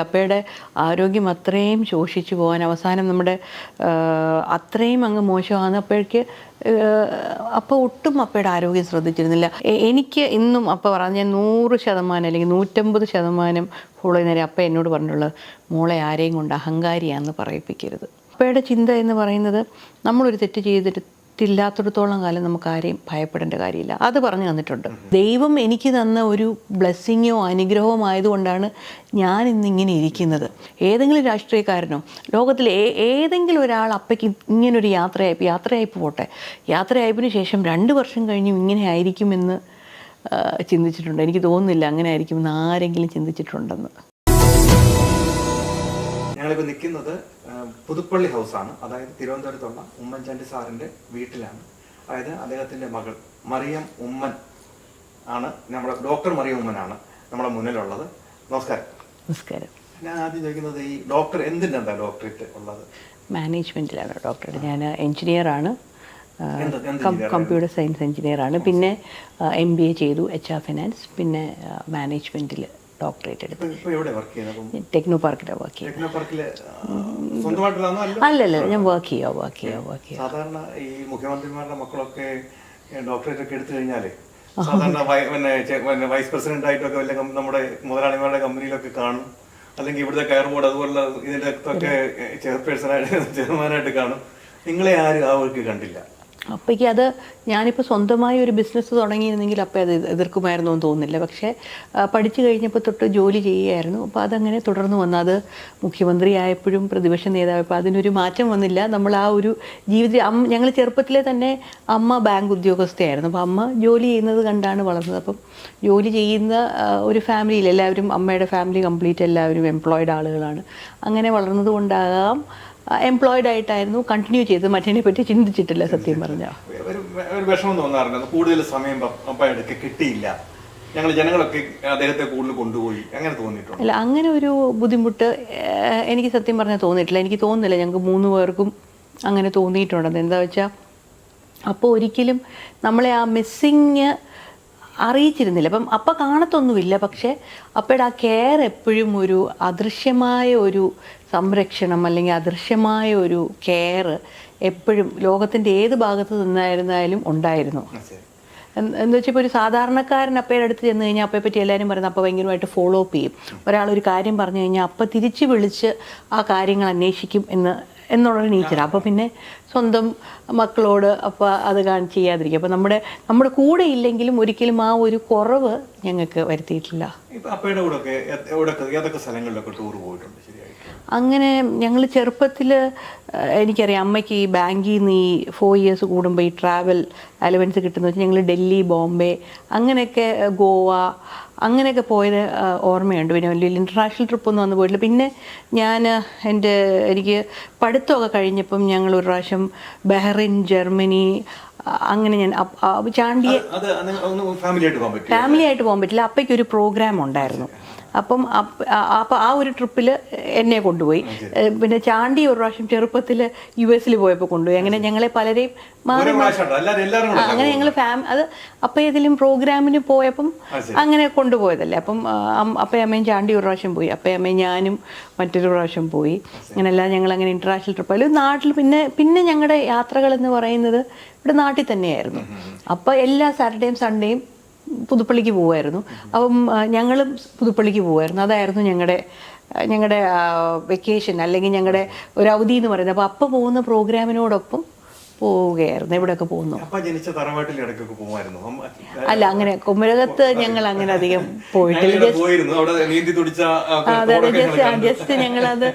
അപ്പയുടെ ആരോഗ്യം അത്രയും ശോഷിച്ചു പോകാൻ അവസാനം നമ്മുടെ അത്രയും അങ്ങ് മോശമാണ്. അപ്പോഴേക്ക് അപ്പോൾ ഒട്ടും അപ്പയുടെ ആരോഗ്യം ശ്രദ്ധിച്ചിരുന്നില്ല. എനിക്ക് ഇന്നും അപ്പ പറഞ്ഞ 100% അല്ലെങ്കിൽ 150% ഫോളോ ചെയ്യുന്നവരെ അപ്പ എന്നോട് പറഞ്ഞിട്ടുള്ളത്, മോളെ ആരെയും കൊണ്ട് അഹങ്കാരിയാണെന്ന് പറയിപ്പിക്കരുത്. അപ്പയുടെ ചിന്ത എന്ന് പറയുന്നത്, നമ്മളൊരു തെറ്റ് ചെയ്തിട്ടില്ലാത്തിടത്തോളം കാലം നമുക്ക് ആരെയും ഭയപ്പെടേണ്ട കാര്യമില്ല. അത് പറഞ്ഞു തന്നിട്ടുണ്ട്. ദൈവം എനിക്ക് തന്ന ഒരു ബ്ലെസ്സിങ്ങോ അനുഗ്രഹമോ ആയതുകൊണ്ടാണ് ഞാൻ ഇന്നിങ്ങനെ ഇരിക്കുന്നത്. ഏതെങ്കിലും രാഷ്ട്രീയക്കാരനോ ലോകത്തിലെ ഏതെങ്കിലും ഒരാൾ അപ്പയ്ക്ക് ഇങ്ങനൊരു യാത്രയയപ്പ് പോട്ടെ, യാത്രയയപ്പിന് ശേഷം 2 വർഷം കഴിഞ്ഞും ഇങ്ങനെ ആയിരിക്കുമെന്ന് ചിന്തിച്ചിട്ടുണ്ട്. എനിക്ക് തോന്നുന്നില്ല അങ്ങനെ ആയിരിക്കുമെന്ന് ആരെങ്കിലും ചിന്തിച്ചിട്ടുണ്ടെന്ന്. ഞങ്ങളിപ്പോൾ നിൽക്കുന്നത് പുതുപ്പള്ളി ഹൗസാണ്. അതായത് തിരുവനന്തപുരത്തുള്ള ഉമ്മൻചാണ്ടി സാറിൻ്റെ വീട്ടിലാണ്. അതായത് അദ്ദേഹത്തിൻ്റെ മകൾ മറിയം ഉമ്മൻ ആണ്, നമ്മുടെ ഡോക്ടർ മറിയം ഉമ്മനാണ് നമ്മുടെ മുന്നിലുള്ളത്. നമസ്കാരം. നമസ്കാരം. ഞാൻ ആദ്യം ചോദിക്കുന്നത്, ഈ ഡോക്ടർ എന്തിനാണ് ഡോക്ടറേറ്റ് ഉള്ളത്? മാനേജ്മെൻറ്റിലാണ് ഡോക്ടറേറ്റ്. ഞാൻ എൻജിനീയറാണ്, കമ്പ്യൂട്ടർ സയൻസ് എൻജിനീയറാണ്. പിന്നെ MBA ചെയ്തു, HR ഫിനാൻസ്. പിന്നെ മാനേജ്മെൻറ്റിൽ ഡോക്ടറേറ്റ് എടുത്തു. ടെക്നോ പാർക്കിലാണ് വർക്ക് ചെയ്യുന്നത്. അല്ലല്ല, ഞാൻ വർക്ക് ചെയ്യാം. സാധാരണ ഈ മുഖ്യമന്ത്രിമാരുടെ മക്കളൊക്കെ ഡോക്ടറേറ്റ് ഒക്കെ എടുത്തു കഴിഞ്ഞാലേ സാധാരണ വൈസ് പ്രസിഡന്റ് ആയിട്ടൊക്കെ വല്ല നമ്മുടെ മുതലാളിമാരുടെ കമ്പനിയിലൊക്കെ കാണും, അല്ലെങ്കിൽ ഇവിടുത്തെ കയർ ബോർഡ് അതുപോലുള്ള ഇതിൻ്റെ ഒക്കെ ചെയർമാനായിട്ട് കാണും. നിങ്ങളെ ആരും ആ വർക്ക് കണ്ടില്ല. അപ്പോഴേക്ക് അത് ഞാനിപ്പോൾ സ്വന്തമായി ഒരു ബിസിനസ് തുടങ്ങിയിരുന്നെങ്കിൽ അപ്പം അത് എതിർക്കുമായിരുന്നു എന്ന് തോന്നുന്നില്ല. പക്ഷേ പഠിച്ചു കഴിഞ്ഞപ്പോൾ തൊട്ട് ജോലി ചെയ്യുകയായിരുന്നു. അപ്പോൾ അതങ്ങനെ തുടർന്ന് വന്നു. അത് മുഖ്യമന്ത്രി ആയപ്പോഴും പ്രതിപക്ഷ നേതാവായപ്പോൾ അതിനൊരു മാറ്റം വന്നില്ല. നമ്മൾ ആ ഒരു ഞങ്ങൾ ചെറുപ്പത്തിലെ തന്നെ അമ്മ ബാങ്ക് ഉദ്യോഗസ്ഥയായിരുന്നു. അപ്പോൾ അമ്മ ജോലി ചെയ്യുന്നത് കണ്ടാണ് വളർന്നത്. അപ്പം ജോലി ചെയ്യുന്ന ഒരു ഫാമിലിയിൽ എല്ലാവരും, അമ്മയുടെ ഫാമിലി കംപ്ലീറ്റ് എല്ലാവരും എംപ്ലോയിഡ് ആളുകളാണ്. അങ്ങനെ വളർന്നത് കൊണ്ടാകാം എംപ്ലോയിഡ് ആയിട്ടായിരുന്നു കണ്ടിന്യൂ ചെയ്ത്. മറ്റതിനെ പറ്റി ചിന്തിച്ചിട്ടില്ല സത്യം പറഞ്ഞാൽ. ഒരു വിഷമം തോന്നാറുണ്ട്, കൂടുതൽ സമയം അപ്പയെടുക്ക് കിട്ടിയില്ല, ഞങ്ങൾ ജനങ്ങളൊക്കെ അദ്ദേഹത്തെ കൂടുതൽ കൊണ്ടുപോയി, അങ്ങനെ തോന്നിയിട്ടുണ്ട്? അല്ല, അങ്ങനെ ഒരു ബുദ്ധിമുട്ട് എനിക്ക് സത്യം പറഞ്ഞാൽ തോന്നിയിട്ടില്ല. എനിക്ക് തോന്നുന്നില്ല ഞങ്ങൾക്ക് 3 പേർക്കും അങ്ങനെ തോന്നിയിട്ടുണ്ടെന്ന്. എന്താ വെച്ചാൽ അപ്പോൾ ഒരിക്കലും നമ്മളെ ആ മിസ്സിങ് അറിയിച്ചിരുന്നില്ല. അപ്പം അപ്പം കാണത്തൊന്നുമില്ല, പക്ഷേ അപ്പയുടെ ആ കെയർ എപ്പോഴും ഒരു അദൃശ്യമായ ഒരു സംരക്ഷണം അല്ലെങ്കിൽ അദൃശ്യമായ ഒരു കെയർ എപ്പോഴും ലോകത്തിൻ്റെ ഏത് ഭാഗത്ത് നിന്നായിരുന്നാലും ഉണ്ടായിരുന്നു. എന്ന് വെച്ചാൽ ഇപ്പോൾ ഒരു സാധാരണക്കാരൻ അപ്പയുടെ അടുത്ത് ചെന്ന് കഴിഞ്ഞാൽ അപ്പയെ പറ്റി എല്ലാവരും പറയുന്നത് അപ്പം ഭയങ്കരമായിട്ട് ഫോളോ അപ്പ് ചെയ്യും. ഒരാളൊരു കാര്യം പറഞ്ഞു കഴിഞ്ഞാൽ അപ്പം തിരിച്ച് വിളിച്ച് ആ കാര്യങ്ങൾ അന്വേഷിക്കും എന്നുള്ളൊരു നേച്ചറാണ്. അപ്പോൾ പിന്നെ സ്വന്തം മക്കളോട് അപ്പോൾ അത് ചെയ്യാതിരിക്കും. അപ്പോൾ നമ്മുടെ കൂടെ ഇല്ലെങ്കിലും ഒരിക്കലും ആ ഒരു കുറവ് ഞങ്ങൾക്ക് വരുത്തിയിട്ടില്ല. അങ്ങനെ ഞങ്ങൾ ചെറുപ്പത്തിൽ എനിക്കറിയാം, അമ്മയ്ക്ക് ഈ ബാങ്കിൽ നിന്ന് ഈ 4 ഇയേഴ്സ് കൂടുമ്പോൾ ഈ ട്രാവൽ അലവൻസ് കിട്ടുന്ന വെച്ചാൽ ഞങ്ങൾ ഡൽഹി, ബോംബെ, അങ്ങനെയൊക്കെ ഗോവ അങ്ങനെയൊക്കെ പോയത് ഓർമ്മയുണ്ട്. പിന്നെ വലിയ ഇൻ്റർനാഷണൽ ട്രിപ്പൊന്നും വന്ന് പോയിട്ടില്ല. പിന്നെ എനിക്ക് പഠിത്തമൊക്കെ കഴിഞ്ഞപ്പം ഞങ്ങൾ ഒരു പ്രാവശ്യം ബഹ്റിൻ, ജർമ്മനി, അങ്ങനെ ഞാൻ ഫാമിലിയായിട്ട് പോകാൻ പറ്റില്ല. അപ്പയ്ക്കൊരു പ്രോഗ്രാം ഉണ്ടായിരുന്നു. അപ്പം ആ ഒരു ട്രിപ്പിൽ എന്നെ കൊണ്ടുപോയി. പിന്നെ ചാണ്ടി ഒരു പ്രാവശ്യം ചെറുപ്പത്തിൽ US പോയപ്പോൾ കൊണ്ടുപോയി. അങ്ങനെ ഞങ്ങളെ പലരെയും അങ്ങനെ ഞങ്ങൾ അത് അപ്പം ഏതെങ്കിലും പ്രോഗ്രാമിന് പോയപ്പം അങ്ങനെ കൊണ്ടുപോയതല്ലേ. അപ്പം അപ്പയും അമ്മയും ചാണ്ടി ഒരു പ്രാവശ്യം പോയി, അപ്പയും അമ്മയും ഞാനും മറ്റൊരു പ്രാവശ്യം പോയി. അങ്ങനെയല്ല ഞങ്ങൾ അങ്ങനെ ഇൻ്റർനാഷണൽ ട്രിപ്പ് ആയാലും നാട്ടിൽ പിന്നെ ഞങ്ങളുടെ യാത്രകൾ എന്ന് പറയുന്നത് ഇവിടെ നാട്ടിൽ തന്നെയായിരുന്നു. അപ്പോൾ എല്ലാ സാറ്റർഡേയും സൺഡേയും പുതുപ്പള്ളിക്ക് പോകുമായിരുന്നു. അപ്പം ഞങ്ങളും പുതുപ്പള്ളിക്ക് പോകുമായിരുന്നു. അതായിരുന്നു ഞങ്ങളുടെ വെക്കേഷൻ അല്ലെങ്കിൽ ഞങ്ങളുടെ ഒരു അവധി എന്ന് പറയുന്നത്. അപ്പോൾ അപ്പം പോകുന്ന പ്രോഗ്രാമിനോടൊപ്പം പോവുകയായിരുന്നു. എവിടെയൊക്കെ പോകുന്നു. അല്ല, അങ്ങനെ കുമരകത്ത് ഞങ്ങൾ അങ്ങനെ അധികം പോയിട്ടില്ല. അതെ, ജസ്റ്റ് ഞങ്ങളത്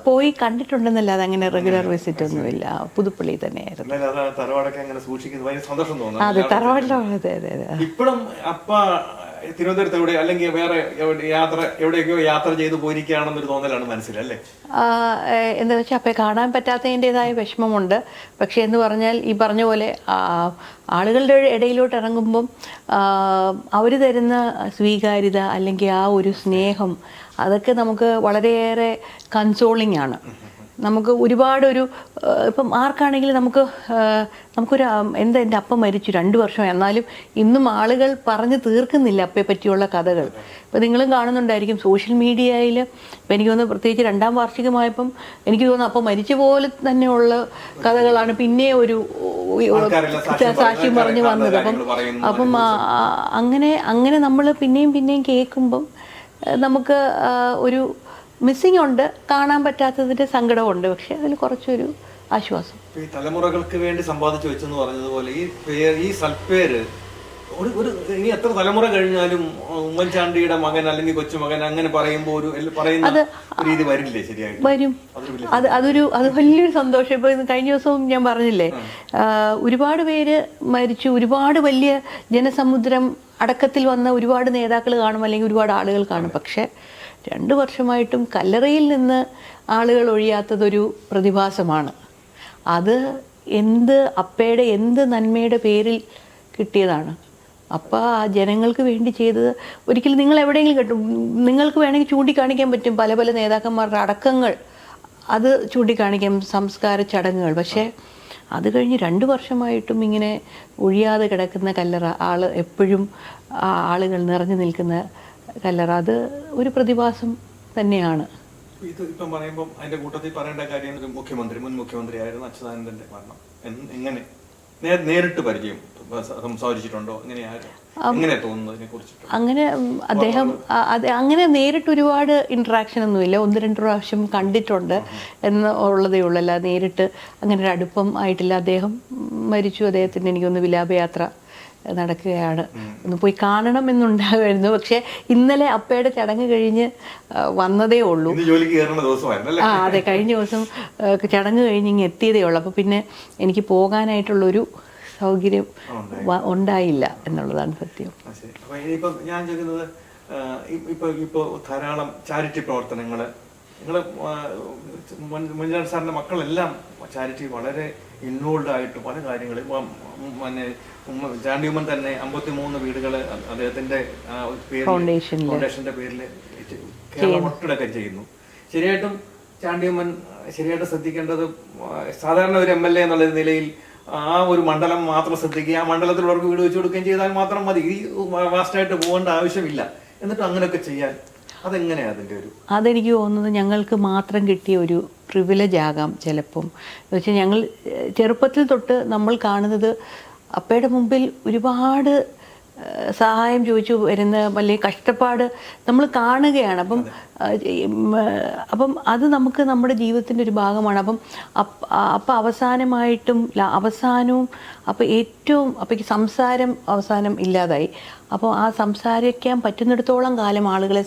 പോയി കണ്ടിട്ടുണ്ടെന്നല്ലാതെ അങ്ങനെ റെഗുലർ വിസിറ്റ് ഒന്നുമില്ല. പുതുപ്പള്ളി തന്നെയായിരുന്നു. അതെ, തറവാട്ടിലോ. അതെ അതെ അതെ. ഇപ്പോഴും തിരുവനന്തപുരത്ത് എവിടെ അല്ലെങ്കിൽ വേറെ എവിടെയൊക്കെയോ യാത്ര ചെയ്ത് പോയിരിക്കുകയാണെന്നൊരു തോന്നലാണ് മനസ്സിലല്ലേ? എന്താ വെച്ചാൽ അപ്പം കാണാൻ പറ്റാത്തതിൻ്റെതായ വിഷമമുണ്ട്. പക്ഷേ എന്ന് പറഞ്ഞാൽ ഈ പറഞ്ഞ പോലെ ആളുകളുടെ ഇടയിലോട്ട് ഇറങ്ങുമ്പം അവർ തരുന്ന സ്വീകാര്യത അല്ലെങ്കിൽ ആ ഒരു സ്നേഹം, അതൊക്കെ നമുക്ക് വളരെയേറെ കൺസോളിംഗ് ആണ്. നമുക്ക് ഒരുപാടൊരു ഇപ്പം ആർക്കാണെങ്കിലും നമുക്കൊരു എന്താ എൻ്റെ അപ്പം മരിച്ചു 2 വർഷം എന്നാലും ഇന്നും ആളുകൾ പറഞ്ഞ് തീർക്കുന്നില്ല അപ്പയെ പറ്റിയുള്ള കഥകൾ. ഇപ്പം നിങ്ങളും കാണുന്നുണ്ടായിരിക്കും സോഷ്യൽ മീഡിയയിൽ. ഇപ്പം എനിക്ക് തോന്നുന്നു പ്രത്യേകിച്ച് 2ാം വാർഷികമായപ്പം എനിക്ക് തോന്നുന്നു അപ്പം മരിച്ച പോലെ തന്നെയുള്ള കഥകളാണ് പിന്നെ ഒരു സാക്ഷ്യം പറഞ്ഞ് വന്നത്. അപ്പം അങ്ങനെ നമ്മൾ പിന്നെയും കേൾക്കുമ്പം നമുക്ക് ഒരു മിസ്സിംഗ് ഉണ്ട്, കാണാൻ പറ്റാത്തതിൻ്റെ സങ്കടമുണ്ട്. പക്ഷെ അതിൽ കുറച്ചൊരു ആശ്വാസം. ഈ തലമുറകൾക്ക് വേണ്ടി സമ്പാദിച്ചു വെച്ചെന്ന് പറഞ്ഞതുപോലെ ഈ സൽപ്പേര് ഒരു ഇനി എത്ര തലമുറ കഴിഞ്ഞാലും ഉമ്മൻചാണ്ടിയുടെ മകൻ അല്ലെങ്കിൽ കൊച്ചുമകൻ അങ്ങനെ പറയുമ്പോൾ പറയുന്ന രീതി വരില്ലേ? ശരിയായിട്ട് വരും. അത് വലിയൊരു സന്തോഷം. ഇപ്പൊ കഴിഞ്ഞ ദിവസവും ഞാൻ പറഞ്ഞില്ലേ, ഒരുപാട് പേര് മരിച്ചു, ഒരുപാട് വലിയ ജനസമുദ്രം അടക്കത്തിൽ വന്ന ഒരുപാട് നേതാക്കൾ കാണും, അല്ലെങ്കിൽ ഒരുപാട് ആളുകൾ കാണും. പക്ഷെ 2 വർഷമായിട്ടും കല്ലറയിൽ നിന്ന് ആളുകൾ ഒഴിയാത്തതൊരു പ്രതിഭാസമാണ്. അത് അപ്പയുടെ എന്ത് നന്മയുടെ പേരിൽ കിട്ടിയതാണ്. അപ്പം ആ ജനങ്ങൾക്ക് വേണ്ടി ചെയ്തത് ഒരിക്കലും നിങ്ങൾ എവിടെയെങ്കിലും കിട്ടും, നിങ്ങൾക്ക് വേണമെങ്കിൽ ചൂണ്ടിക്കാണിക്കാൻ പറ്റും പല പല നേതാക്കന്മാരുടെ അടക്കങ്ങൾ, അത് ചൂണ്ടിക്കാണിക്കാം, സംസ്കാര ചടങ്ങുകൾ. പക്ഷേ അത് കഴിഞ്ഞ് 2 വർഷമായിട്ടും ഇങ്ങനെ ഒഴിയാതെ കിടക്കുന്ന കല്ലറ, എപ്പോഴും ആളുകൾ നിറഞ്ഞു നിൽക്കുന്ന കല്ലറ, അത് ഒരു പ്രതിഭാസം തന്നെയാണ്. ഇത് ഇപ്പം പറയുമ്പോൾ അതിന്റെ കൂട്ടത്തിൽ പറയേണ്ട കാര്യം, മുൻ മുഖ്യമന്ത്രി ആയിരുന്ന അച്യുതാനന്ദന്റെ മരണം എങ്ങനെ നേരിട്ട് പരിചയം സംസാരിച്ചിട്ടുണ്ടോ? എങ്ങനെ തോന്നുന്നതിനെ കുറിച്ചിട്ട്? അങ്ങനെ അദ്ദേഹം അങ്ങനെ നേരിട്ട് ഒരുപാട് ഇൻട്രാക്ഷൻ ഒന്നുമില്ല, 1-2 പ്രാവശ്യം കണ്ടിട്ടുണ്ട് എന്നുള്ളതേ ഉള്ളൂ. അല്ല നേരിട്ട് അങ്ങനെ ഒരു അടുപ്പം ആയിട്ടില്ല. അദ്ദേഹം മരിച്ചു, അദ്ദേഹത്തിന് എനിക്കൊന്ന് വിലാപയാത്ര നടക്കുകയാണ്, ഒന്ന് പോയി കാണണം എന്നുണ്ടാകുമായിരുന്നു. പക്ഷെ ഇന്നലെ അപ്പയുടെ ചടങ്ങ് കഴിഞ്ഞ് വന്നതേ ഉള്ളൂ. അതെ, കഴിഞ്ഞ ദിവസം ചടങ്ങ് കഴിഞ്ഞ് ഇങ്ങ് എത്തിയതേ ഉള്ളൂ. അപ്പോൾ പിന്നെ എനിക്ക് പോകാനായിട്ടുള്ളൊരു സൗകര്യം ഉണ്ടായില്ല എന്നുള്ളതാണ് സത്യം. ഞാൻ ചോദിക്കുന്നത്, ഇപ്പൊ ധാരാളം ചാരിറ്റി പ്രവർത്തനങ്ങൾ, നിങ്ങൾ മുൻചാണ്ടി സാറിന്റെ മക്കളെല്ലാം ചാരിറ്റി വളരെ ഇൻവോൾവ് ആയിട്ട് പല കാര്യങ്ങളും, ചാണ്ടി ഉമ്മൻ തന്നെ 53 വീടുകൾ അദ്ദേഹത്തിന്റെ ഫൗണ്ടേഷന്റെ പേരിൽ കേരളം ഒട്ടിടക്കം ചെയ്യുന്നു. ശരിയായിട്ടും ചാണ്ടി ഉമ്മൻ ശരിയായിട്ട് ശ്രദ്ധിക്കേണ്ടത്, സാധാരണ ഒരു MLA എന്നുള്ള നിലയിൽ ആ ഒരു മണ്ഡലം മാത്രം ശ്രദ്ധിക്കുക, ആ മണ്ഡലത്തിലുള്ളവർക്ക് വീട് വെച്ച് കൊടുക്കുകയും ചെയ്താൽ മാത്രം മതി, ഈ വാസ്റ്റായിട്ട് പോകേണ്ട ആവശ്യമില്ല. എന്നിട്ട് അങ്ങനെയൊക്കെ ചെയ്യാൻ അതെങ്ങനെയാണ് അതിൻ്റെ ഒരു? അതെനിക്ക് തോന്നുന്നത് ഞങ്ങൾക്ക് മാത്രം കിട്ടിയ ഒരു പ്രിവിലേജ് ആകാം ചിലപ്പം. എന്ന് വെച്ചാൽ ഞങ്ങൾ ചെറുപ്പത്തിൽ തൊട്ട് നമ്മൾ കാണുന്നത് അപ്പയുടെ മുമ്പിൽ ഒരുപാട് സഹായം ചോദിച്ചു വരുന്ന വലിയ കഷ്ടപ്പാട് നമ്മൾ കാണുകയാണ്. അപ്പം അത് നമുക്ക് നമ്മുടെ ജീവിതത്തിൻ്റെ ഒരു ഭാഗമാണ്. അപ്പം അവസാനവും അപ്പയ്ക്ക് സംസാരം അവസാനം ഇല്ലാതായി. അപ്പോൾ ആ സംസാരിക്കാൻ പറ്റുന്നിടത്തോളം കാലം ആളുകളെ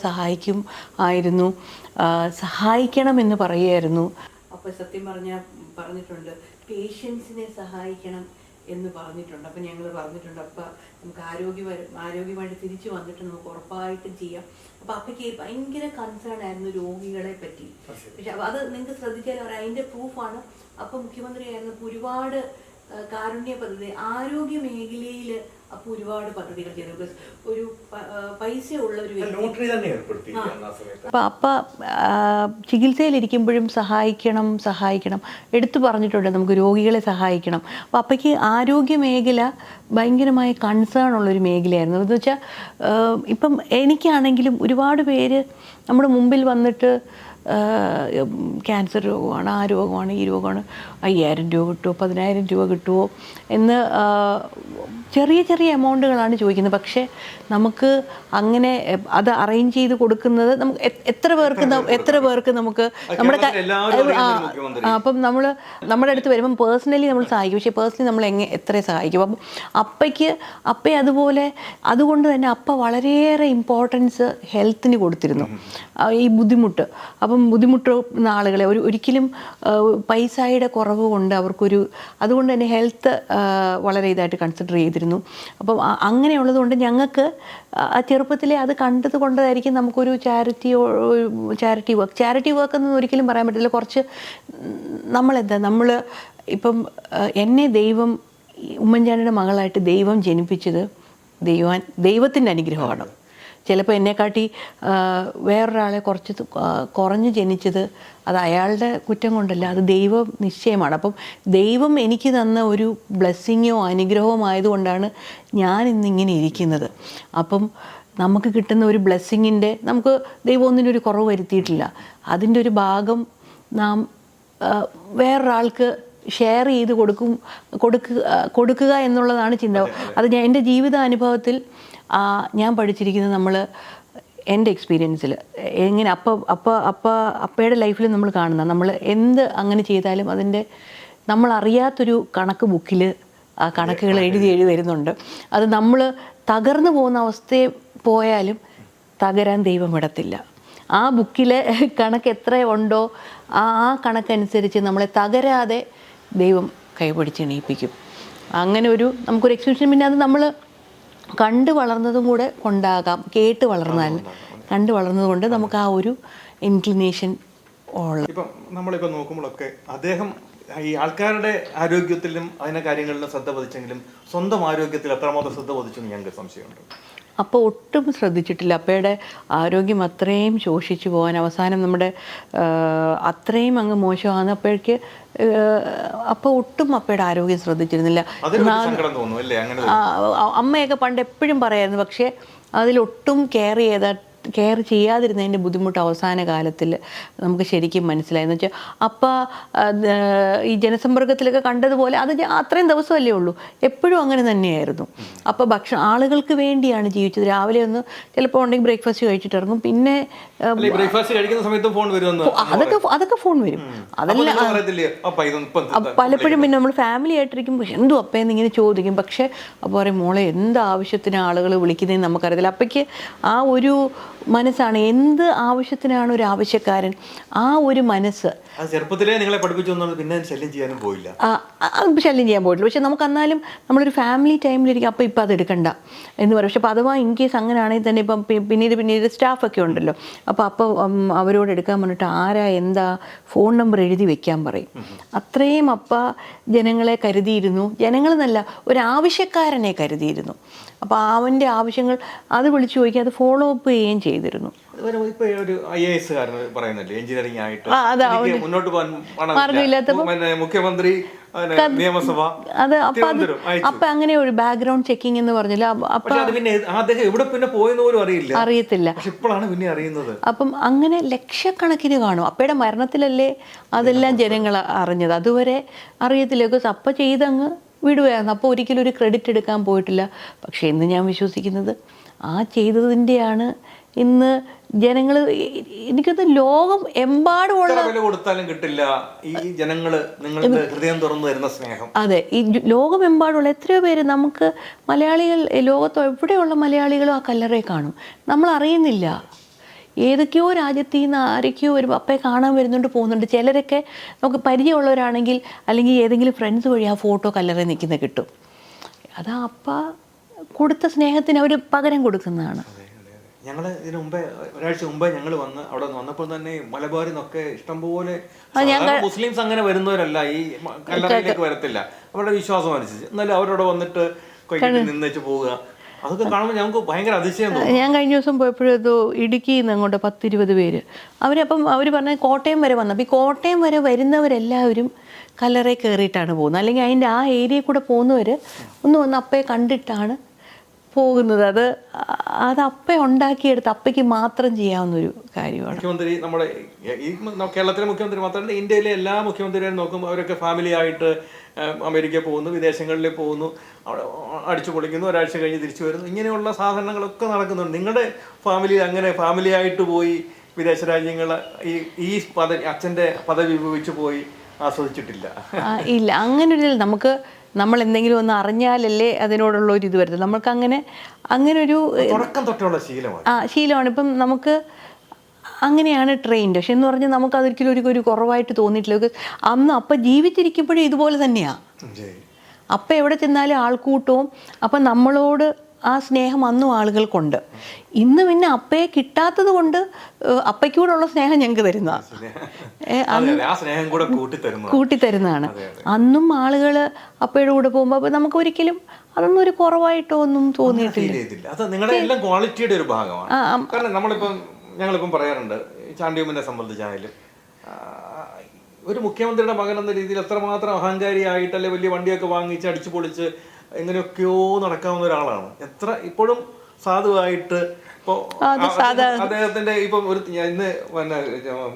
സഹായിക്കണമെന്ന് പറയുമായിരുന്നു. അപ്പോൾ സത്യം പറഞ്ഞിട്ടുണ്ട്, പേഷ്യൻസിനെ സഹായിക്കണം എന്ന് പറഞ്ഞിട്ടുണ്ട്. അപ്പം ഞങ്ങൾ പറഞ്ഞിട്ടുണ്ട്, അപ്പം നമുക്ക് ആരോഗ്യമായിട്ട് തിരിച്ചു വന്നിട്ട് നമുക്ക് ഉറപ്പായിട്ടും ചെയ്യാം. അപ്പം അപ്പയ്ക്ക് ഭയങ്കര കൺസേൺ ആയിരുന്നു രോഗികളെ പറ്റി. പക്ഷെ അത് നിങ്ങൾക്ക് ശ്രദ്ധിച്ചാൽ അതിൻ്റെ പ്രൂഫാണ്. അപ്പം മുഖ്യമന്ത്രി ആയിരുന്നപ്പോൾ ഒരുപാട് കാരുണ്യ പദ്ധതി, ആരോഗ്യ മേഖലയിൽ അപ്പോൾ ഒരുപാട് പദ്ധതികൾ ചെയ്തു. ഒരു പൈസയുള്ള ഒരു അപ്പ ചികിത്സയിലിരിക്കുമ്പോഴും സഹായിക്കണം എടുത്തു പറഞ്ഞിട്ടുണ്ട്, നമുക്ക് രോഗികളെ സഹായിക്കണം. അപ്പം അപ്പയ്ക്ക് ആരോഗ്യ മേഖല ഭയങ്കരമായ കൺസേൺ ഉള്ളൊരു മേഖലയായിരുന്നു. എന്ന് വെച്ചാൽ ഇപ്പം എനിക്കാണെങ്കിലും ഒരുപാട് പേര് നമ്മുടെ മുമ്പിൽ വന്നിട്ട് ക്യാൻസർ രോഗമാണ്, ആ രോഗമാണ്, ഈ രോഗമാണ്, 5000 രൂപ കിട്ടുമോ, 10000 രൂപ കിട്ടുമോ എന്ന് ചെറിയ എമൗണ്ടുകളാണ് ചോദിക്കുന്നത്. പക്ഷേ നമുക്ക് അങ്ങനെ അത് അറേഞ്ച് ചെയ്ത് കൊടുക്കുന്നത് നമുക്ക് എത്ര പേർക്ക് നമുക്ക് നമ്മുടെ അപ്പം നമ്മുടെ അടുത്ത് വരുമ്പം പേഴ്സണലി നമ്മൾ സഹായിക്കും. പക്ഷേ പേഴ്സണലി നമ്മൾ എത്ര സഹായിക്കും. അപ്പം അപ്പയെ അതുകൊണ്ട് തന്നെ അപ്പ വളരെയേറെ ഇമ്പോർട്ടൻസ് ഹെൽത്തിന് കൊടുത്തിരുന്നു. ഈ ബുദ്ധിമുട്ടുന്ന ആളുകളെ ഒരിക്കലും പൈസയുടെ കുറവ് കൊണ്ട് അതുകൊണ്ട് തന്നെ ഹെൽത്ത് വളരെ ഇതായിട്ട് കൺസിഡർ ചെയ്തിരുന്നു. അപ്പം അങ്ങനെയുള്ളത് കൊണ്ട് ഞങ്ങൾക്ക് ആ ചെറുപ്പത്തിലെ അത് കണ്ടത് കൊണ്ടായിരിക്കും നമുക്കൊരു ചാരിറ്റി വർക്ക് എന്നൊന്നും ഒരിക്കലും പറയാൻ പറ്റില്ല. കുറച്ച് നമ്മൾ ഇപ്പം എന്നെ ഉമ്മൻചാണ്ടിയുടെ മകളായിട്ട് ദൈവം ജനിപ്പിച്ചത് ദൈവത്തിൻ്റെ അനുഗ്രഹമാണ്. ചിലപ്പോൾ എന്നെക്കാട്ടി വേറൊരാളെ കുറഞ്ഞ് ജനിച്ചത് അത് അയാളുടെ കുറ്റം കൊണ്ടല്ല, അത് ദൈവം നിശ്ചയമാണ്. അപ്പം ദൈവം എനിക്ക് തന്ന ഒരു ബ്ലെസ്സിങ്ങോ അനുഗ്രഹമോ ആയതുകൊണ്ടാണ് ഞാൻ ഇന്നിങ്ങനെ ഇരിക്കുന്നത്. അപ്പം നമുക്ക് കിട്ടുന്ന ഒരു ബ്ലെസ്സിങ്ങിൻ്റെ നമുക്ക് ദൈവം ഒന്നിനൊരു കുറവ് വരുത്തിയിട്ടില്ല. അതിൻ്റെ ഒരു ഭാഗം നാം വേറൊരാൾക്ക് ഷെയർ ചെയ്ത് കൊടുക്കുക എന്നുള്ളതാണ് ചിന്ത. അത് എൻ്റെ ജീവിതാനുഭവത്തിൽ ഞാൻ പഠിച്ചിരിക്കുന്നത്, നമ്മൾ എൻ്റെ എക്സ്പീരിയൻസിൽ എങ്ങനെ അപ്പയുടെ ലൈഫിൽ നമ്മൾ കാണുന്ന, നമ്മൾ എന്ത് അങ്ങനെ ചെയ്താലും അതിൻ്റെ നമ്മളറിയാത്തൊരു കണക്ക് ബുക്കിൽ ആ കണക്കുകൾ എഴുതി വരുന്നുണ്ട്. അത് നമ്മൾ തകർന്നു പോകുന്ന അവസ്ഥയെ പോയാലും തകരാൻ ദൈവം വിടത്തില്ല. ആ ബുക്കിലെ കണക്ക് എത്ര ഉണ്ടോ ആ കണക്കനുസരിച്ച് നമ്മളെ തകരാതെ ദൈവം കൈപിടിച്ചെണീപ്പിക്കും. അങ്ങനെ നമുക്കൊരു എക്സ്പീരിയൻസ്. പിന്നെ അത് നമ്മൾ കണ്ടു വളർന്നതും കൂടെ കൊണ്ടാകാം, കേട്ട് വളർന്നതല്ല, കണ്ടു വളർന്നത് കൊണ്ട് നമുക്ക് ആ ഒരു ഇൻക്ലിനേഷൻ ഉള്ളത്. ഇപ്പം നമ്മളിപ്പോൾ നോക്കുമ്പോഴൊക്കെ അദ്ദേഹം ഈ ആൾക്കാരുടെ ആരോഗ്യത്തിലും അതിനെ കാര്യങ്ങളിലും ശ്രദ്ധ പതിച്ചെങ്കിലും സ്വന്തം ആരോഗ്യത്തിൽ എത്രമാത്രം ശ്രദ്ധ പതിച്ചെന്ന് ഞങ്ങൾക്ക് സംശയമുണ്ട്. അപ്പോൾ ഒട്ടും ശ്രദ്ധിച്ചിട്ടില്ല. അപ്പയുടെ ആരോഗ്യം അത്രയും ശോഷിച്ചു പോകാൻ, അവസാനം നമ്മുടെ അത്രയും അങ്ങ് മോശമാണ്. അപ്പോഴേക്ക് അപ്പോൾ ഒട്ടും അപ്പയുടെ ആരോഗ്യം ശ്രദ്ധിച്ചിരുന്നില്ല. അമ്മയൊക്കെ പണ്ട് എപ്പോഴും പറയായിരുന്നു, പക്ഷേ അതിലൊട്ടും കെയർ ചെയ്യാതിരുന്നതിൻ്റെ ബുദ്ധിമുട്ട് അവസാന കാലത്തിൽ നമുക്ക് ശരിക്കും മനസ്സിലായെന്ന് വെച്ചാൽ ഈ ജനസമ്പർക്കത്തിലൊക്കെ കണ്ടതുപോലെ അത് അത്രയും ദിവസമല്ലേ ഉള്ളൂ, എപ്പോഴും അങ്ങനെ തന്നെയായിരുന്നു. അപ്പോൾ ആളുകൾക്ക് വേണ്ടിയാണ് ജീവിച്ചത്. രാവിലെ ഒന്ന് ചിലപ്പോൾ ഉണ്ടെങ്കിൽ ബ്രേക്ക്ഫാസ്റ്റ് കഴിച്ചിട്ട് ഇറങ്ങും, പിന്നെ അതൊക്കെ ഫോൺ വരും. അതെല്ലാം പലപ്പോഴും പിന്നെ നമ്മൾ ഫാമിലി ആയിട്ടിരിക്കുമ്പോൾ എന്തോ അപ്പയെന്ന് ഇങ്ങനെ ചോദിക്കും. പക്ഷേ അപ്പോൾ പറയും, മോളെ എന്ത് ആവശ്യത്തിന് ആളുകൾ വിളിക്കുന്നതെന്ന് നമുക്കറിയത്തില്ല. അപ്പയ്ക്ക് ആ ഒരു മനസ്സാണ്, എന്ത് ആവശ്യത്തിനാണ് ഒരു ആവശ്യക്കാരൻ, ആ ഒരു മനസ്സ്. ചെറുപ്പത്തിലേ നിങ്ങളെ പഠിപ്പിച്ചു, പിന്നെ ശല്യം ചെയ്യാനും പോയില്ല, ശല്യം ചെയ്യാൻ പോയിട്ടില്ല. പക്ഷെ നമുക്ക് എന്നാലും നമ്മളൊരു ഫാമിലി ടൈമിലിരിക്കും, അപ്പോൾ ഇപ്പം അത് എടുക്കണ്ട എന്ന് പറയും. പക്ഷെ അപ്പോൾ അഥവാ ഇൻ കേസ് അങ്ങനെയാണെങ്കിൽ തന്നെ ഇപ്പം പിന്നീട് സ്റ്റാഫൊക്കെ ഉണ്ടല്ലോ, അപ്പോൾ അവരോട് എടുക്കാൻ പറഞ്ഞിട്ട് ആരാ എന്താ ഫോൺ നമ്പർ എഴുതി വെക്കാൻ പറയും. അത്രയും ജനങ്ങളെ കരുതിയിരുന്നു. ജനങ്ങളെന്നല്ല, ഒരു ആവശ്യക്കാരനെ കരുതിയിരുന്നു. അപ്പോൾ അവൻ്റെ ആവശ്യങ്ങൾ അത് വിളിച്ചു ചോദിക്കുക, അത് ഫോളോ അപ്പ് ചെയ്യുകയും ചെയ്തിരുന്നു. എഞ്ചിനീയറിംഗ് ആയിട്ട് മുന്നോട്ട് മുഖ്യമന്ത്രി അത് അപ്പൊ അങ്ങനെ ഒരു ബാക്ക്ഗ്രൗണ്ട് ചെക്കിംഗ് എന്ന് പറഞ്ഞില്ല. അറിയത്തില്ല. അപ്പം അങ്ങനെ ലക്ഷക്കണക്കിന് കാണും. അപ്പയുടെ മരണത്തിലല്ലേ അതെല്ലാം ജനങ്ങൾ അറിഞ്ഞത്. അതുവരെ അറിയത്തില്ല. അപ്പ ചെയ്തങ്ങ് വിടുകയായിരുന്നു. അപ്പോൾ ഒരിക്കലും ഒരു ക്രെഡിറ്റ് എടുക്കാൻ പോയിട്ടില്ല. പക്ഷേ ഇന്ന് ഞാൻ വിശ്വസിക്കുന്നത് ആ ചെയ്തതിൻ്റെയാണ് ഇന്ന് ജനങ്ങൾ, എനിക്കത് ലോകം എമ്പാടുമുള്ള കൊടുത്താലും കിട്ടില്ല ഈ ജനങ്ങള് നിങ്ങളുടെ ഹൃദയം തുറന്നു തരുന്ന സ്നേഹം. അതെ, ഈ ലോകമെമ്പാടുള്ള എത്രയോ പേര്, നമുക്ക് മലയാളികൾ, ലോകത്തോ എവിടെയുള്ള മലയാളികളും ആ കല്ലറയെ കാണും. നമ്മൾ അറിയുന്നില്ല. ഏതൊക്കെയോ രാജ്യത്ത് നിന്ന് ആരൊക്കെയോ ഒരു അപ്പയെ കാണാൻ വരുന്നുണ്ട്, പോകുന്നുണ്ട്. ചിലരൊക്കെ നമുക്ക് പരിചയമുള്ളവരാണെങ്കിൽ അല്ലെങ്കിൽ ഏതെങ്കിലും ഫ്രണ്ട്സ് വഴി ആ ഫോട്ടോ കല്ലറയിൽ നിൽക്കുന്ന കിട്ടും. അത് അപ്പ കൊടുത്ത സ്നേഹത്തിന് അവർ പകരം കൊടുക്കുന്നതാണ്. ഞങ്ങൾ ഇതിന് മുമ്പേ ഒരാഴ്ച മുമ്പേ ഞങ്ങൾ അവിടെ വന്നപ്പോൾ തന്നെ മലബാറിൽ നിന്നൊക്കെ ഇഷ്ടംപോലെ മുസ്ലിംസ് അങ്ങനെ വരുന്നവരല്ല, ഈ കല്ലറയിലേക്ക് വരത്തില്ല, അവരുടെ വിശ്വാസം അനുസരിച്ച്. എന്നാലും അവരോട് വന്നിട്ട് നിന്നേച്ച് പോവുക, അതൊക്കെ കാണുമ്പോൾ ഞങ്ങൾക്ക് ഭയങ്കര അതിശയം തോന്നും. ഞാൻ കഴിഞ്ഞ ദിവസം പോയപ്പോഴേതോ ഇടുക്കിയിൽ നിന്ന് അങ്ങോട്ട് 10-20 പേര് അവർ പറഞ്ഞ കോട്ടയം വരെ വന്നു. അപ്പോൾ ഈ കോട്ടയം വരെ വരുന്നവരെല്ലാവരും കല്ലറയിൽ കയറിയിട്ടാണ് പോകുന്നത്. അല്ലെങ്കിൽ അതിൻ്റെ ആ ഏരിയയിൽ കൂടെ പോകുന്നവർ ഒന്ന് വന്ന് അപ്പയെ കണ്ടിട്ടാണ് പോകുന്നത്. അത് അപ്പ ഉണ്ടാക്കിയെടുത്ത് അപ്പയ്ക്ക് മാത്രം ചെയ്യാവുന്നൊരു കാര്യമാണ്. മുഖ്യമന്ത്രി നമ്മുടെ ഈ കേരളത്തിലെ മുഖ്യമന്ത്രി മാത്രമല്ല, ഇന്ത്യയിലെ എല്ലാ മുഖ്യമന്ത്രിമാരും നോക്കുമ്പോൾ അവരൊക്കെ ഫാമിലി ആയിട്ട് അമേരിക്കയിൽ പോകുന്നു, വിദേശങ്ങളിൽ പോകുന്നു, അവിടെ അടിച്ചു പൊളിക്കുന്നു, ഒരാഴ്ച കഴിഞ്ഞ് തിരിച്ചു വരുന്നു. ഇങ്ങനെയുള്ള സാധനങ്ങളൊക്കെ നടക്കുന്നുണ്ട്. നിങ്ങളുടെ ഫാമിലി അങ്ങനെ ഫാമിലി ആയിട്ട് പോയി വിദേശ രാജ്യങ്ങൾ ഈ അച്ഛൻ്റെ പദവി ഉപയോഗിച്ച് പോയി ആസ്വദിച്ചിട്ടില്ല? ഇല്ല, അങ്ങനൊരു നമ്മൾ എന്തെങ്കിലും ഒന്ന് അറിഞ്ഞാലല്ലേ അതിനോടുള്ള ഒരു ഇത് വരുന്നത്. നമുക്ക് അങ്ങനെ ഒരു തുടക്കം തൊട്ടുള്ള ശീലമാണ്. ഇപ്പം നമുക്ക് അങ്ങനെയാണ് ട്രെയിൻഡ്. പക്ഷെ എന്ന് പറഞ്ഞാൽ നമുക്ക് അതൊരിക്കലും ഒരു കുറവായിട്ട് തോന്നിയിട്ടില്ല. അന്ന് അപ്പം ജീവിച്ചിരിക്കുമ്പോഴേ ഇതുപോലെ തന്നെയാണ്. അപ്പം എവിടെ ചെന്നാലും ആൾക്കൂട്ടവും. അപ്പം നമ്മളോട് ആ സ്നേഹം അന്നും ആളുകൾക്കുണ്ട്. ഇന്ന് പിന്നെ അപ്പയെ കിട്ടാത്തത് കൊണ്ട് അപ്പയ്ക്കൂടുള്ള സ്നേഹം ഞങ്ങൾക്ക് തരുന്നതാണ്, കൂട്ടിത്തരുന്നതാണ്. അന്നും ആളുകൾ അപ്പയുടെ കൂടെ പോകുമ്പോൾ നമുക്ക് ഒരിക്കലും അതൊന്നും ഒരു കുറവായിട്ടോ ഒന്നും തോന്നിയിട്ടില്ല. അത് നിങ്ങളുടെ എല്ലാം ക്വാളിറ്റിയുടെ ഒരു ഭാഗമാണ്. കാരണം ഞങ്ങളിപ്പം പറയാറുണ്ട്, ചാണ്ടിയമ്മനെ സംബന്ധിച്ചായാലും ഒരു മുഖ്യമന്ത്രിയുടെ മകൻ എന്ന രീതിയിൽ എത്രമാത്രം അഹങ്കാരിയായിട്ടല്ലേ വലിയ വണ്ടിയൊക്കെ വാങ്ങിച്ച് അടിച്ചു പൊളിച്ച് എങ്ങനെയൊക്കെയോ നടക്കാവുന്ന ഒരാളാണ്. എത്ര ഇപ്പോഴും സാധുവായിട്ട് ഇപ്പോൾ അദ്ദേഹത്തിന്റെ ഇപ്പം ഒരു ഇന്ന്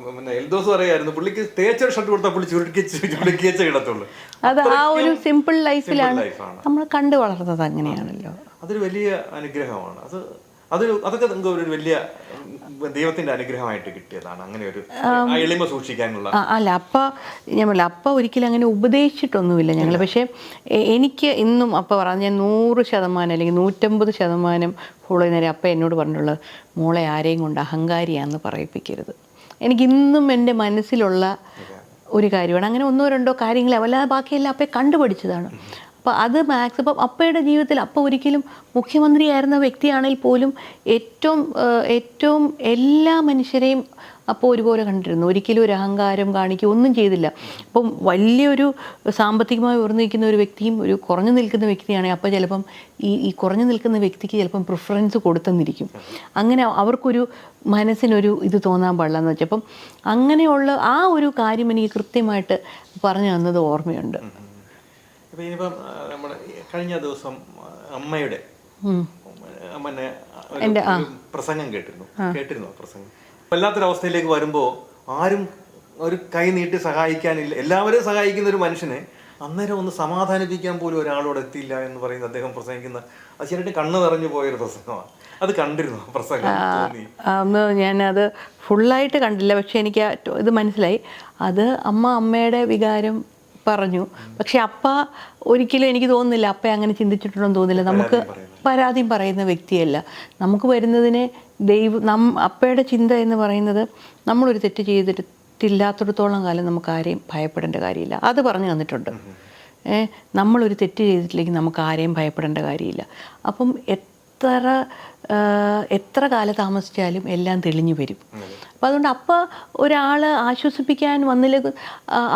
പിന്നെ എൽദോസ് പറയായിരുന്നു, പുള്ളിക്ക് തേച്ചൊരു ഷർട്ട് കൊടുത്താൽ പുള്ളി ചുരുക്കിച്ച് കിടത്തുള്ളൂ. അത് ആ ഒരു സിമ്പിൾ ലൈഫിലാണ് നമ്മൾ കണ്ടു വളർന്നത്. അങ്ങനെയാണല്ലോ. അതൊരു വലിയ അനുഗ്രഹമാണ്. അതൊക്കെ നിങ്ങൾക്ക് ഒരു വലിയ ദൈവത്തിന്റെ അനുഗ്രഹമായിട്ട് കിട്ടിയതാണ്, അങ്ങനെ ഒരു എളിമ സൂക്ഷിക്കാനുള്ള. അല്ല, അപ്പ ഒരിക്കലും അങ്ങനെ ഉപദേശിച്ചിട്ടൊന്നുമില്ല ഞങ്ങൾ. പക്ഷേ എനിക്ക് ഇന്നും അപ്പ പറഞ്ഞ 100% അല്ലെങ്കിൽ 150% ഫോളോ ചെയ്യുന്നവരെ അപ്പ എന്നോട് പറഞ്ഞിട്ടുള്ളത്, മോളെ ആരെയും കൊണ്ട് അഹങ്കാരിയാന്ന് പറയിപ്പിക്കരുത്. എനിക്കിന്നും എൻ്റെ മനസ്സിലുള്ള ഒരു കാര്യമാണ്. അങ്ങനെ 1-2 കാര്യങ്ങൾ അല്ലാതെ ബാക്കിയെല്ലാം അപ്പയെ കണ്ടുപഠിച്ചതാണ്. അപ്പോൾ അത് മാക്സിമം അപ്പയുടെ ജീവിതത്തിൽ അപ്പ ഒരിക്കലും മുഖ്യമന്ത്രിയായിരുന്ന വ്യക്തിയാണെങ്കിൽ പോലും ഏറ്റവും എല്ലാ മനുഷ്യരെയും അപ്പോൾ ഒരുപോലെ കണ്ടിരുന്നു. ഒരിക്കലും ഒരു അഹങ്കാരം കാണിക്കുക ഒന്നും ചെയ്തില്ല. അപ്പം വലിയൊരു സാമ്പത്തികമായി ഉയർന്നു നിൽക്കുന്ന ഒരു വ്യക്തിയും ഒരു കുറഞ്ഞു നിൽക്കുന്ന വ്യക്തിയാണെങ്കിൽ അപ്പോൾ ചിലപ്പം ഈ കുറഞ്ഞു നിൽക്കുന്ന വ്യക്തിക്ക് ചിലപ്പം പ്രിഫറൻസ് കൊടുത്തെന്നിരിക്കും. അങ്ങനെ അവർക്കൊരു മനസ്സിനൊരു ഇത് തോന്നാൻ പാടില്ലെന്ന് വെച്ചപ്പം അങ്ങനെയുള്ള ആ ഒരു കാര്യം എനിക്ക് കൃത്യമായിട്ട് പറഞ്ഞു തന്നത് ഓർമ്മയുണ്ട്. ഇപ്പം ഇനിയിപ്പം നമ്മുടെ കഴിഞ്ഞ ദിവസം അമ്മയുടെ പ്രസംഗം കേട്ടിരുന്നു പ്രസംഗം. വല്ലാത്തൊരവസ്ഥയിലേക്ക് വരുമ്പോൾ ആരും ഒരു കൈ നീട്ടി സഹായിക്കാനില്ല. എല്ലാവരെയും സഹായിക്കുന്ന ഒരു മനുഷ്യനെ അന്നേരം ഒന്ന് സമാധാനിപ്പിക്കാൻ പോലും ഒരാളോട് എത്തിയില്ല എന്ന് പറയുന്നത് അദ്ദേഹം പ്രസംഗിക്കുന്ന അത് ശരിയായിട്ട് കണ്ണ് നിറഞ്ഞു പോയൊരു പ്രസംഗമാണ്. അത് കണ്ടിരുന്നു പ്രസംഗം? ഞാനത് ഫുള്ളായിട്ട് കണ്ടില്ല, പക്ഷെ എനിക്ക് ഇത് മനസ്സിലായി. അത് അമ്മയുടെ വികാരം പറഞ്ഞു. പക്ഷെ അപ്പ ഒരിക്കലും എനിക്ക് തോന്നുന്നില്ല അപ്പ അങ്ങനെ ചിന്തിച്ചിട്ടുണ്ടെന്ന് തോന്നുന്നില്ല. നമുക്ക് പരാതിയും പറയുന്ന വ്യക്തിയല്ല. നമുക്ക് വരുന്നതിനെ അപ്പയുടെ ചിന്ത എന്ന് പറയുന്നത് നമ്മളൊരു തെറ്റ് ചെയ്തിട്ടില്ലാത്തിടത്തോളം കാലം നമുക്ക് ആരെയും ഭയപ്പെടേണ്ട കാര്യമില്ല. അത് പറഞ്ഞു തന്നിട്ടുണ്ട്. നമ്മളൊരു തെറ്റ് ചെയ്തിട്ടില്ലെങ്കിൽ നമുക്ക് ആരെയും ഭയപ്പെടേണ്ട കാര്യമില്ല. അപ്പം എത്ര കാലം താമസിച്ചാലും എല്ലാം തെളിഞ്ഞു വരും. അപ്പം അതുകൊണ്ട് അപ്പ ഒരാൾ ആശ്വസിപ്പിക്കാൻ വന്നില്ല.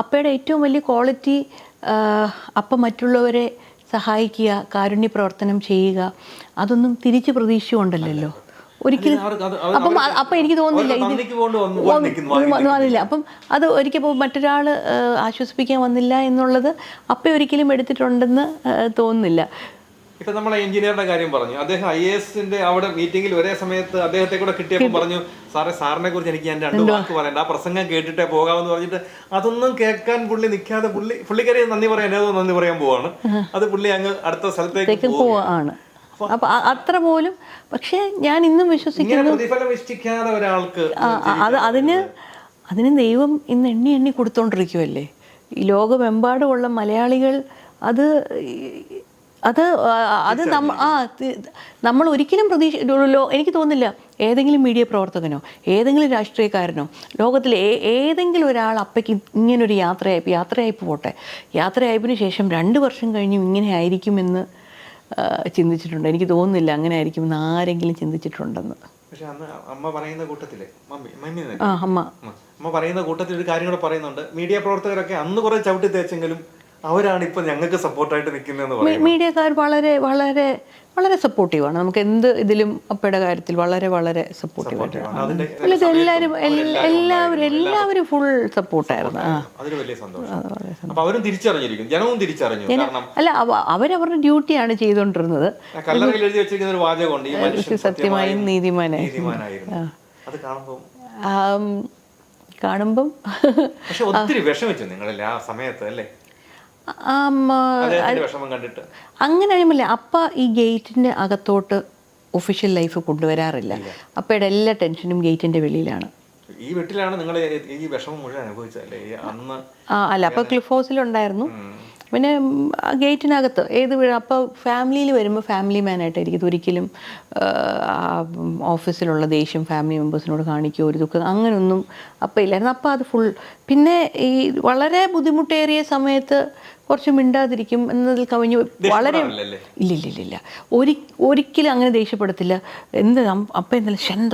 അപ്പയുടെ ഏറ്റവും വലിയ ക്വാളിറ്റി അപ്പ മറ്റുള്ളവരെ സഹായിക്കുക, കാരുണ്യ പ്രവർത്തനം ചെയ്യുക, അതൊന്നും തിരിച്ച് പ്രതീക്ഷിച്ചുകൊണ്ടല്ലോ ഒരിക്കലും. അപ്പം എനിക്ക് തോന്നുന്നില്ല വന്നില്ല. അപ്പം അത് ഒരിക്കൽ മറ്റൊരാൾ ആശ്വസിപ്പിക്കാൻ വന്നില്ല എന്നുള്ളത് അപ്പ ഒരിക്കലും എടുത്തിട്ടുണ്ടെന്ന് തോന്നുന്നില്ല. ഇപ്പൊ നമ്മളെ എഞ്ചിനീയറുടെ കാര്യം പറഞ്ഞു. അദ്ദേഹം IAS അവിടെ മീറ്റിംഗിൽ ഒരേ സമയത്ത് അദ്ദേഹത്തെ കൂടെ കിട്ടിയപ്പോൾ പറഞ്ഞു, സാറിനെ കുറിച്ച് എനിക്ക് ഞാൻ 2 വാക്ക് പറയണ്ട, ആ പ്രസംഗം കേട്ടിട്ടേ പോകാമെന്ന് പറഞ്ഞിട്ട് അതൊന്നും കേൾക്കാൻ പുള്ളി നിൽക്കാതെ പുള്ളിക്കാരെ നന്ദി പറയാൻ പോവാണ്. അത് പുള്ളി അങ്ങ് അടുത്ത സ്ഥലത്തേക്ക് പോവാണ്. അപ്പൊ അത്ര പോലും. പക്ഷെ ഞാൻ ഇന്നും വിശ്വസിക്കുന്നു പ്രതിഫലം ഇഷ്ടിക്കാതെ ഒരാൾക്ക് അതിന് ദൈവം ഇന്ന് എണ്ണി കൊടുത്തോണ്ടിരിക്കുവല്ലേ. ഈ ലോകമെമ്പാടുമുള്ള മലയാളികൾ അത് നമ്മൾ ഒരിക്കലും എനിക്ക് തോന്നുന്നില്ല ഏതെങ്കിലും മീഡിയ പ്രവർത്തകനോ ഏതെങ്കിലും രാഷ്ട്രീയക്കാരനോ ലോകത്തിൽ ഏതെങ്കിലും ഒരാൾ അപ്പയ്ക്ക് ഇങ്ങനൊരു യാത്രയയപ്പിന് ശേഷം 2 വർഷം കഴിഞ്ഞും ഇങ്ങനെ ആയിരിക്കുമെന്ന് ചിന്തിച്ചിട്ടുണ്ട്. എനിക്ക് തോന്നുന്നില്ല അങ്ങനെ ആയിരിക്കുമെന്ന് ആരെങ്കിലും ചിന്തിച്ചിട്ടുണ്ടെന്ന്. പക്ഷെ അന്ന് അമ്മ പറയുന്ന കൂട്ടത്തില് അമ്മ പറയുന്ന കൂട്ടത്തിൽ ഒരു കാര്യം കൂടെ പറയുന്നുണ്ട്. മീഡിയ പ്രവർത്തകരൊക്കെ അന്ന് കുറെ ചവിട്ടി തേച്ചെങ്കിലും അവരാണ് ഇപ്പൊ ഞങ്ങൾക്ക് സപ്പോർട്ടായിട്ട് നിൽക്കുന്നതെന്ന് പറയും. മീഡിയക്കാർ വളരെ വളരെ വളരെ സപ്പോർട്ടീവാണ്. നമുക്ക് എന്ത് ഇതിലും അപ്പയുടെ കാര്യത്തിൽ വളരെ വളരെ സപ്പോർട്ടീവായിട്ട് എല്ലാവരും ഫുൾ സപ്പോർട്ടായിരുന്നു. അതൊരു വലിയ സന്തോഷം. അപ്പൊ അവരും തിരിച്ചറിഞ്ഞിരിക്കും, ജനവും തിരിച്ചറിഞ്ഞു. അല്ല, അവരവരുടെ ഡ്യൂട്ടിയാണ് ചെയ്തുകൊണ്ടിരുന്നത്. കല്ലറയിൽ എഴുതി വെച്ചിരിക്കുന്ന ഒരു വാചകമുണ്ട്, ഈ മനുഷ്യൻ സത്യമായും നീതിമാനായിരുന്നു. അത് കാണുമ്പം പക്ഷെ ഒത്തിരി വിഷമിച്ചു നിങ്ങളല്ലേ ആ സമയത്ത് അല്ലേ? അങ്ങനെ കഴിയുമ്പോൾ അപ്പ ഈ ഗേറ്റിൻ്റെ അകത്തോട്ട് ഒഫീഷ്യൽ ലൈഫ് കൊണ്ടുവരാറില്ല. അപ്പയുടെ എല്ലാ ടെൻഷനും ഗേറ്റിന്റെ വെളിയിലാണ്. ഈ വീട്ടിലാണ് നിങ്ങൾ ഈ വിഷമം മുഴുവൻ അനുഭവിച്ചല്ലേ? അന്ന് അല്ല, അപ്പൊ ക്ലിഫ് ഹൗസിലുണ്ടായിരുന്നു. പിന്നെ ഗേറ്റിനകത്ത് അപ്പോൾ ഫാമിലിയിൽ വരുമ്പോൾ ഫാമിലി മാനായിട്ടായിരിക്കും. ഒരിക്കലും ഓഫീസിലുള്ള ദേഷ്യം ഫാമിലി മെമ്പേഴ്സിനോട് കാണിക്കുകയോ ഒരു ദുഃഖം അങ്ങനെയൊന്നും അപ്പം ഇല്ലായിരുന്നു. അപ്പോൾ അത് ഫുൾ. പിന്നെ ഈ വളരെ ബുദ്ധിമുട്ടേറിയ സമയത്ത് കുറച്ച് മിണ്ടാതിരിക്കും എന്നതിൽ കവിഞ്ഞ് വളരെ ഇല്ല ഒരിക്കലും അങ്ങനെ ദേഷ്യപ്പെടത്തില്ല. അപ്പം എന്തായാലും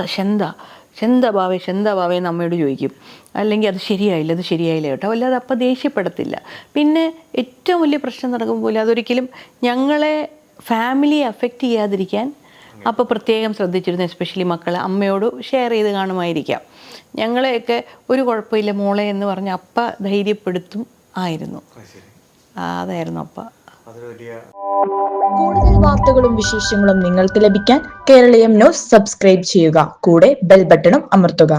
ശന്ത ഭാവേ നമ്മയോട് ചോദിക്കും. അല്ലെങ്കിൽ അത് ശരിയായില്ല കേട്ടോ, അല്ലാതെ അപ്പം ദേഷ്യപ്പെടത്തില്ല. പിന്നെ ഏറ്റവും വലിയ പ്രശ്നം നടക്കുമ്പോൾ അതൊരിക്കലും ഞങ്ങളെ ഫാമിലിയെ അഫക്റ്റ് ചെയ്യാതിരിക്കാൻ അപ്പോൾ പ്രത്യേകം ശ്രദ്ധിച്ചിരുന്നു. എസ്പെഷ്യലി മക്കളെ അമ്മയോട് ഷെയർ ചെയ്ത് കാണുമായിരിക്കാം. ഞങ്ങളെയൊക്കെ ഒരു കുഴപ്പമില്ല മോളെ എന്ന് പറഞ്ഞ് അപ്പ ധൈര്യപ്പെടുത്തും ആയിരുന്നു. അതായിരുന്നു അപ്പ. കൂടുതൽ വാർത്തകളും വിശേഷങ്ങളും നിങ്ങൾക്ക് ലഭിക്കാൻ കേരളീയം ന്യൂസ് സബ്സ്ക്രൈബ് ചെയ്യുക. കൂടെ ബെൽ ബട്ടണും അമർത്തുക.